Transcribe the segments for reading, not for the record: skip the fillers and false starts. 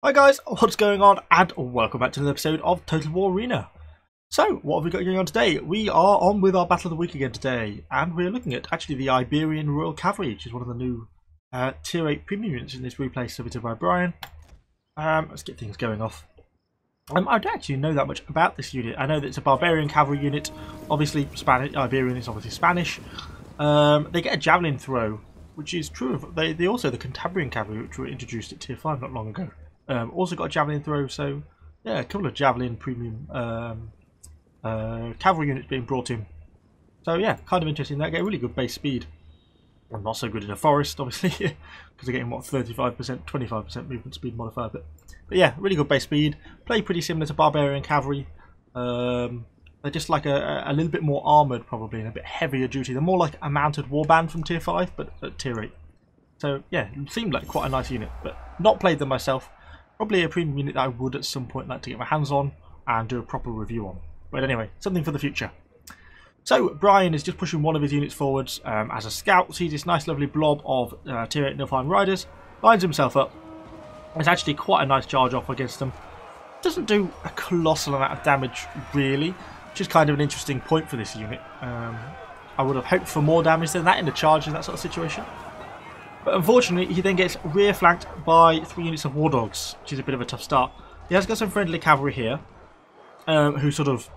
Hi guys, what's going on, and welcome back to another episode of Total War Arena. So, what have we got going on today? We are on with our Battle of the Week again today, and we're looking at actually the Iberian Royal Cavalry, which is one of the new Tier 8 premium units in this replay submitted by Brian. Let's get things going off. I don't actually know that much about this unit. I know that it's a Barbarian Cavalry unit, obviously Spanish. Iberian is obviously Spanish. They get a javelin throw, which is true of they also the Cantabrian Cavalry, which were introduced at Tier 5 not long ago. Also got a javelin throw, so yeah, a couple of javelin premium cavalry units being brought in. So yeah, kind of interesting. They get a really good base speed. Well, not so good in a forest, obviously, because they're getting what 35%, 25% movement speed modifier. But yeah, really good base speed. Play pretty similar to Barbarian Cavalry. They're just like a little bit more armoured, probably, and a bit heavier duty. They're more like a mounted warband from Tier 5, but at Tier 8. So yeah, it seemed like quite a nice unit, but not played them myself. Probably a premium unit that I would at some point like to get my hands on and do a proper review on. But anyway, something for the future. So Brian is just pushing one of his units forwards as a scout. Sees this nice lovely blob of Tier 8 Nilfheim riders. Lines himself up. It's actually quite a nice charge off against them. Doesn't do a colossal amount of damage really. Which is kind of an interesting point for this unit. I would have hoped for more damage than that in the charge in that sort of situation. But unfortunately, he then gets rear flanked by 3 units of war dogs, which is a bit of a tough start. He has got some friendly cavalry here, who sort of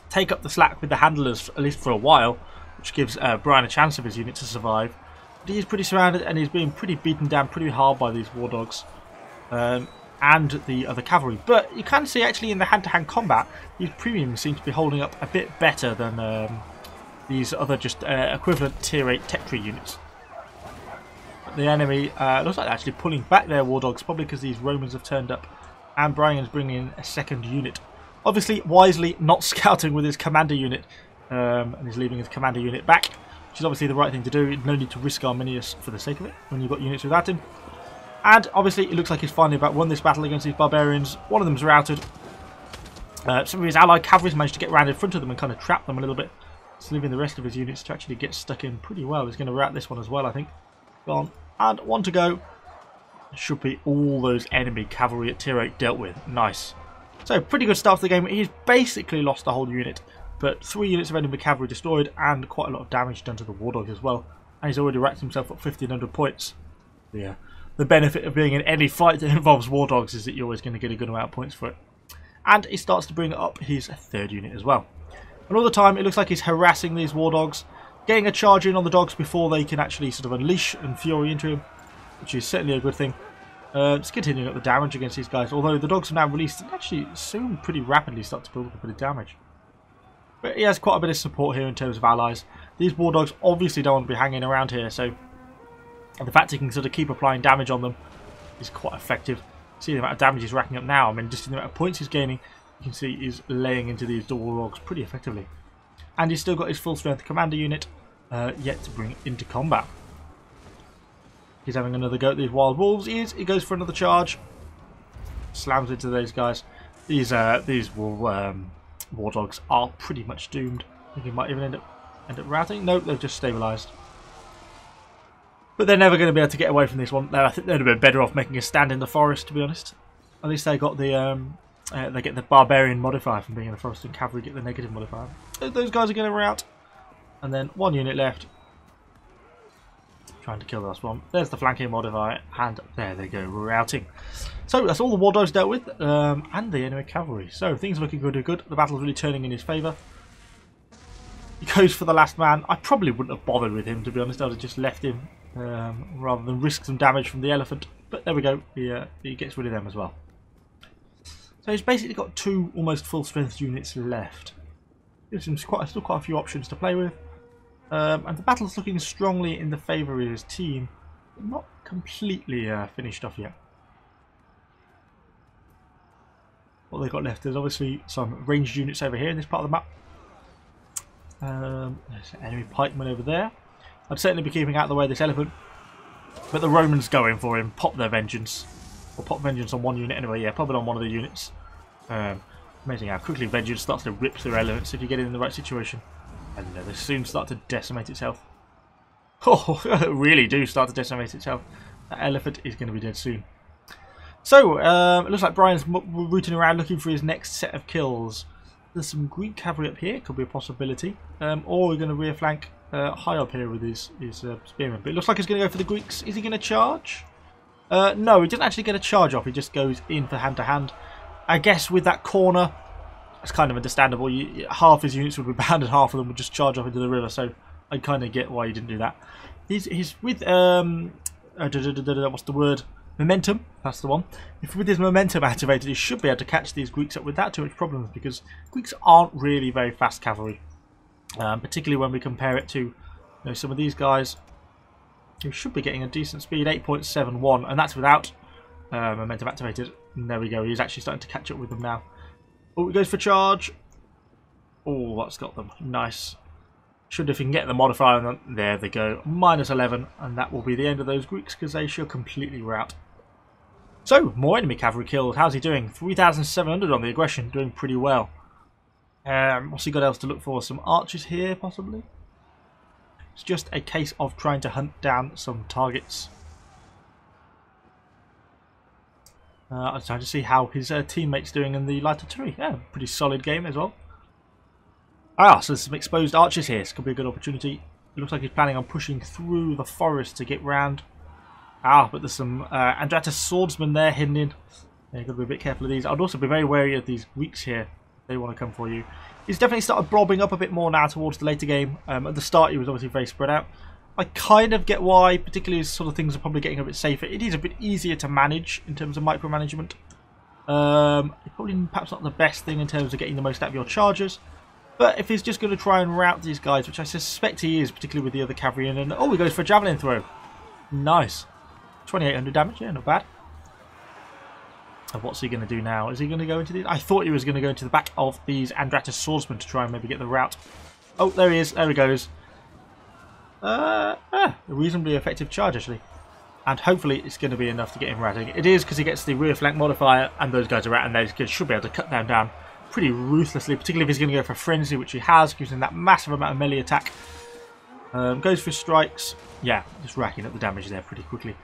take up the slack with the handlers, at least for a while, which gives Brian a chance of his unit to survive. But he is pretty surrounded and he's being pretty beaten down pretty hard by these war dogs and the other cavalry. But you can see actually in the hand-to-hand combat, these premiums seem to be holding up a bit better than these other just equivalent Tier 8 tech tree units. The enemy looks like they're actually pulling back their war dogs, probably because these Romans have turned up, and Brian's bringing in a second unit. Obviously, wisely not scouting with his commander unit, and he's leaving his commander unit back, which is obviously the right thing to do. No need to risk Arminius for the sake of it when you've got units without him. And obviously, it looks like he's finally about won this battle against these barbarians. One of them's routed. Some of his allied cavalry's managed to get round in front of them and kind of trap them a little bit, so leaving the rest of his units to actually get stuck in pretty well. He's going to rout this one as well, I think. Gone. And 1 to go. Should be all those enemy cavalry at Tier 8 dealt with. Nice. So, pretty good start to the game. He's basically lost the whole unit, but 3 units of enemy cavalry destroyed and quite a lot of damage done to the war dogs as well. And he's already racked himself up 1,500 points. Yeah. The benefit of being in any fight that involves war dogs is that you're always going to get a good amount of points for it. And he starts to bring up his 3rd unit as well. And all the time, it looks like he's harassing these war dogs, getting a charge in on the dogs before they can actually sort of unleash and fury into him, which is certainly a good thing. Just continuing up the damage against these guys, although the dogs are now released and actually soon pretty rapidly start to build up a bit of damage. But he has quite a bit of support here in terms of allies. These war dogs obviously don't want to be hanging around here, so the fact he can sort of keep applying damage on them is quite effective. See the amount of damage he's racking up now. I mean, just the amount of points he's gaining, you can see he's laying into these war dogs pretty effectively. And he's still got his full strength commander unit yet to bring into combat. He's having another go at these wild wolves. He goes for another charge. Slams into those guys. These war dogs are pretty much doomed. I think he might even end up routing. Nope, they've just stabilised. But they're never going to be able to get away from this one. I think they'd have been better off making a stand in the forest, to be honest. At least they got the they get the Barbarian modifier from being in the forest, and cavalry get the negative modifier. Those guys are going to rout. And then 1 unit left. Trying to kill the last one. There's the flanking modifier, and there they go, routing. So that's all the war dogs dealt with, and the enemy cavalry. So things are looking good. The battle's really turning in his favour. He goes for the last man. I probably wouldn't have bothered with him, to be honest. I would have just left him rather than risk some damage from the elephant. But there we go. He gets rid of them as well. So he's basically got 2 almost full strength units left. Gives him still quite a few options to play with. And the battle's looking strongly in the favour of his team, but not completely finished off yet. What they've got left is obviously some ranged units over here in this part of the map. There's an enemy pikeman over there. I'd certainly be keeping out of the way of this elephant, but the Romans go in for him, pop their vengeance. Or pop vengeance on 1 unit anyway, yeah, pop it on one of the units. Amazing how quickly vengeance starts to rip through elements if you get it in the right situation. And they soon start to decimate itself. Oh, really do start to decimate itself. That elephant is going to be dead soon. So, it looks like Brian's rooting around looking for his next set of kills. There's some Greek cavalry up here, could be a possibility. Or we're going to rear flank high up here with his spearmen. But it looks like he's going to go for the Greeks. Is he going to charge? No, he doesn't actually get a charge off. He just goes in for hand to hand. I guess with that corner, it's kind of understandable. Half his units would be bound and half of them would just charge off into the river. So I kind of get why he didn't do that. He's with what's the word? Momentum, that's the one. If with his momentum activated, he should be able to catch these Greeks up without too much problems, because Greeks aren't really very fast cavalry, particularly when we compare it to some of these guys who should be getting a decent speed, 8.71, and that's without momentum activated. And there we go, he's actually starting to catch up with them now. Oh, he goes for charge. Oh, that's got them. Nice. Should, if he can get the modifier on them. There they go. -11, and that will be the end of those Greeks, because they should completely rout. So, more enemy cavalry killed. How's he doing? 3,700 on the aggression, doing pretty well. What's he got else to look for? Some archers here, possibly? It's just a case of trying to hunt down some targets. I'm trying to see how his teammates doing in the light artillery. Yeah, pretty solid game as well. Ah, so there's some exposed archers here. This could be a good opportunity. It looks like he's planning on pushing through the forest to get round. Ah, but there's some Andratus swordsmen there hidden in. Yeah, you've got to be a bit careful of these. I'd also be very wary of these Greeks here. They want to come for you. He's definitely started blobbing up a bit more now towards the later game. At the start, he was obviously very spread out. I kind of get why, particularly as sort of things are probably getting a bit safer. It is a bit easier to manage in terms of micromanagement. Probably perhaps not the best thing in terms of getting the most out of your chargers. But if he's just going to try and rout these guys, which I suspect he is, particularly with the other cavalry in, and oh, he goes for a javelin throw. Nice. 2,800 damage, yeah, not bad. And what's he going to do now? Is he going to go into these? I thought he was going to go into the back of these Andratus swordsmen to try and maybe get the rout. Oh, there he is. There he goes. A reasonably effective charge, actually. And hopefully it's going to be enough to get him routing. It is, because he gets the rear flank modifier, and those guys are out, and they should be able to cut them down pretty ruthlessly, particularly if he's going to go for frenzy, which he has, gives him that massive amount of melee attack. Goes for strikes. Yeah, just racking up the damage there pretty quickly.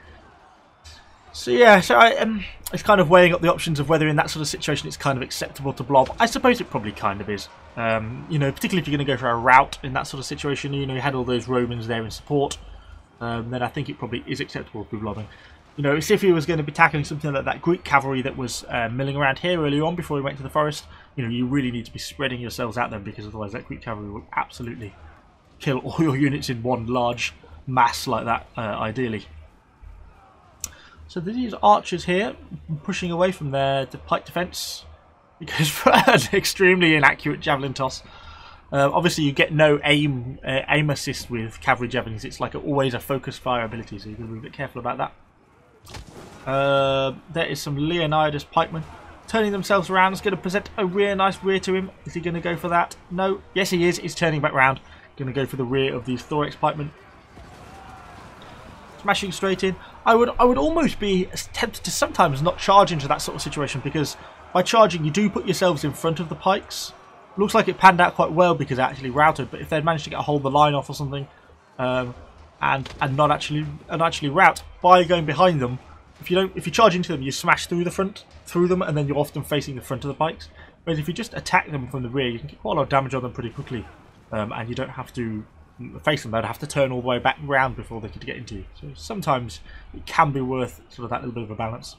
So yeah, it's kind of weighing up the options of whether in that sort of situation it's kind of acceptable to blob. I suppose it probably kind of is. Particularly if you're going to go for a rout in that sort of situation, you had all those Romans there in support, then I think it probably is acceptable to be blobbing. If he was going to be tackling something like that Greek cavalry that was milling around here earlier on before he went to the forest, you really need to be spreading yourselves out then, because otherwise that Greek cavalry will absolutely kill all your units in one large mass like that, ideally. So these archers here, pushing away from their pike defence, because for an extremely inaccurate javelin toss. Obviously you get no aim assist with cavalry javelins, it's like always a focus fire ability, so you've got to be a bit careful about that. There is some Leonidas pikemen turning themselves around. It's going to present a rear nice rear to him. Is he going to go for that? No. Yes, he is. He's turning back round. Going to go for the rear of these thorax pikemen. Smashing straight in. I would almost be tempted to sometimes not charge into that sort of situation, because by charging you do put yourselves in front of the pikes. Looks like it panned out quite well because it actually routed, but if they'd managed to get a hold of the line off or something, and not actually rout by going behind them, if you charge into them, you smash through them, and then you're often facing the front of the pikes. Whereas if you just attack them from the rear, you can get quite a lot of damage on them pretty quickly, and you don't have to face them. They'd have to turn all the way back round before they could get into you. So sometimes it can be worth sort of that little bit of a balance.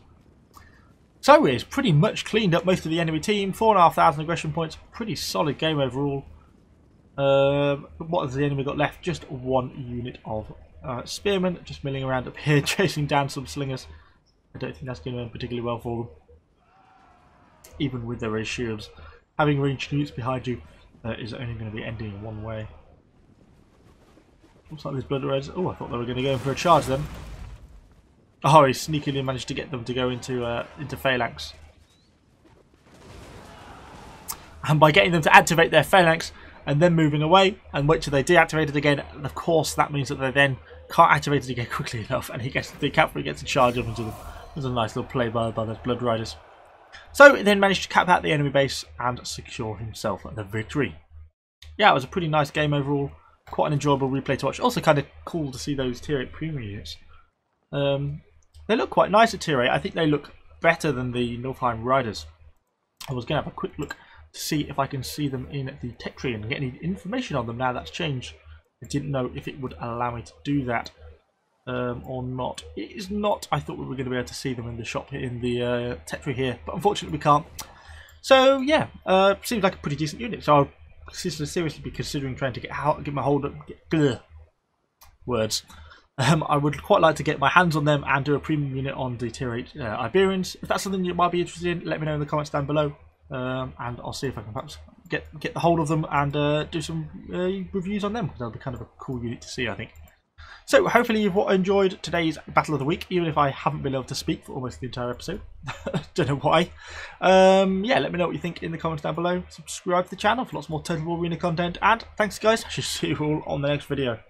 So it's pretty much cleaned up most of the enemy team. 4,500 aggression points. Pretty solid game overall. What has the enemy got left? Just one unit of spearmen just milling around up here, chasing down some slingers. I don't think that's going to end particularly well for them, even with their shields. Having ranged units behind you is only going to be ending in one way. Looks like these blood reds. Oh, I thought they were going to go in for a charge then. Oh, he sneakily managed to get them to go into phalanx. And by getting them to activate their phalanx and then moving away and wait till they deactivate it again, of course that means that they then can't activate it again quickly enough, and the cavalry gets a charge up into them. It was a nice little play by those blood riders. So he then managed to cap out the enemy base and secure himself the victory. Yeah, it was a pretty nice game overall. Quite an enjoyable replay to watch. Also kind of cool to see those tier 8 premium units. They look quite nice at tier 8. I think they look better than the Nilfheim Riders. I was going to have a quick look to see if I can see them in the tech tree and get any information on them now that's changed. I didn't know if it would allow me to do that or not. It is not. I thought we were going to be able to see them in the shop, in the tech tree here, but unfortunately we can't. So yeah, seems like a pretty decent unit. So I'll seriously be considering trying to get my hold of words. I would quite like to get my hands on them and do a premium unit on the tier 8 Iberians. If that's something you might be interested in, let me know in the comments down below, and I'll see if I can perhaps get the hold of them and do some reviews on them. That'll be kind of a cool unit to see, I think. So hopefully you've enjoyed today's Battle of the Week, even if I haven't been able to speak for almost the entire episode. Don't know why. Yeah, let me know what you think in the comments down below. Subscribe to the channel for lots more Total War Arena content, and thanks guys. I shall see you all on the next video.